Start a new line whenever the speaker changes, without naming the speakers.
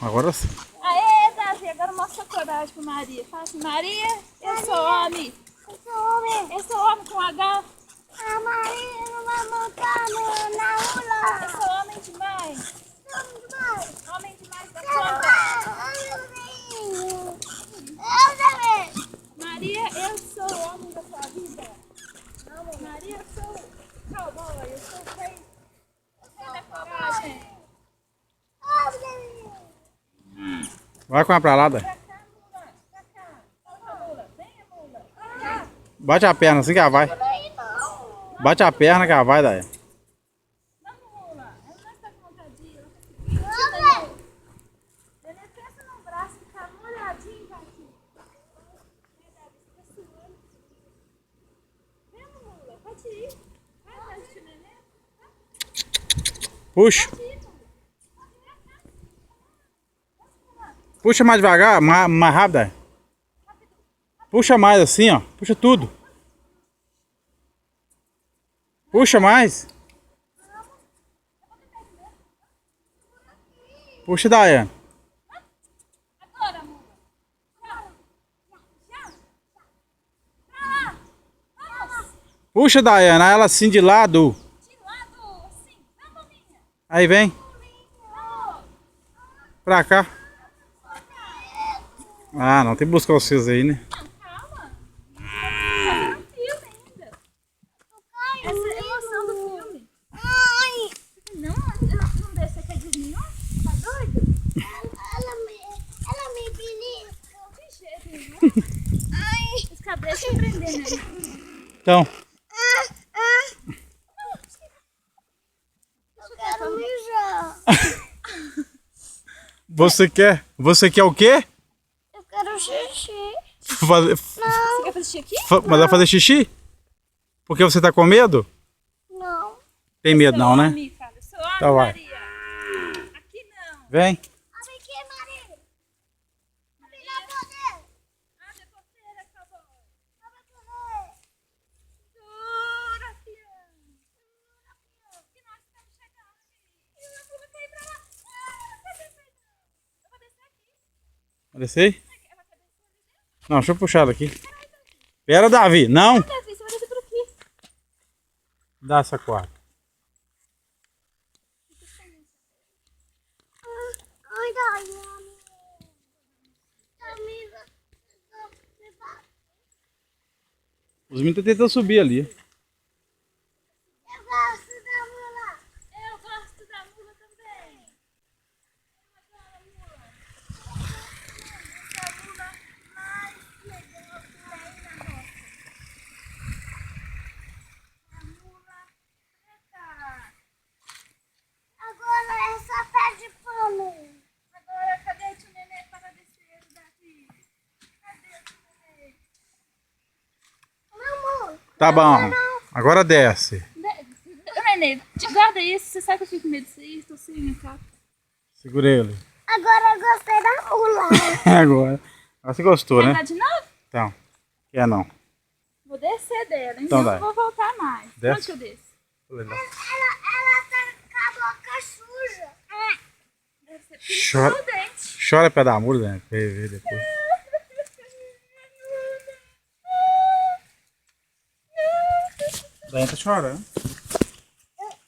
Agora sim.
Aê, Davi, agora mostra a coragem pra Maria. Fala assim, Maria, eu sou homem.
Eu sou homem.
Eu sou homem com H.
A Maria não vai montar na
Eu
ula.
sou homem demais.
Homem demais.
Homem demais da
Eu
conta.
também.
Maria, eu sou o homem da sua vida. Maria, eu sou cowboy, eu sou o rei. Rei da coragem.
Vai com a pra lá, Dai.
Pra cá, mula. Pra cá. Fala, mula. Venha, mula.
Bate a perna assim que ela vai. Bate a perna que ela vai, Dai.
Vamos, mula. Ela não está montadinha. Ela tá Ele pensa no braço que tá molhadinho, Vati. Vem, mula. Pode ir. Vai atrás de neném.
Puxa.
Pode ir, mula.
Puxa mais devagar, mais rápido, Dai. Puxa mais assim, ó. Puxa tudo. Puxa mais. Puxa, Daiane.
Agora, mula. Já. Já. Pra lá. Vamos.
Puxa, Daiane. Ela assim de lado.
De lado. Assim. Vamos, minha.
Aí vem.
Vamos.
Pra cá. Ah, não. Tem que buscar vocês aí, né?
Não, calma. Tá no filme ainda. Essa é a emoção do filme.
Ai,
Não deixa você quer desmaiar? Tá doido?
ela me belisca.
De jeito nenhum.
Ai,
Os cabelos estão prendendo aí.
Então,
eu quero mijar.
você quer o quê?
Eu quero xixi.
Fazer,
Você quer fazer xixi aqui?
mandar fazer xixi? Porque você tá com medo?
Não.
Tem medo não, né?
Homem, cara. Eu sou homem,
Então vai.
Maria. Aqui não.
Vem.
Abre aqui, Maria. Abre lá poder.
Abre a porteira, acabou.
Abre a poder.
Segura, fião. Que nós estamos chegando. Eu vou cair pra lá. Não vai descer, não. Eu vou descer aqui.
Vai descer aí?
Ela vai descer ali dentro?
Não, deixa eu puxar ela aqui. Pera, Davi. Não.
Davi, você vai descer por aqui.
Dá essa quarta.
Ai, Daiane. Amiga.
Os meninos estão tentando subir ali.
Eu gosto da mula.
Eu gosto da mula também. Eu adoro a mula. Essa é a mula mais legal que tem na roça. A mula preta.
Agora essa pé de pano.
Agora, cadê o tio Nenê para descer, Davi? Cadê o tio Nenê?
Amor.
Tá bom. Agora desce.
Nenê, guarda isso. Você sabe que eu fico com medo disso aí? Estou sem minha capa.
Segura ele.
Agora eu gostei da mula.
Agora. Você gostou,
Quer
né?
andar de novo?
Então. Quer não.
Vou descer dela,
Então
então
vai.
não vou voltar mais.
Desce.
Onde que eu desço?
Ela tá com a boca suja.
Deve ser
Chora.
pinto no dente.
Chora pé da mula, né? Pra ele ver depois. Daí tá chorando.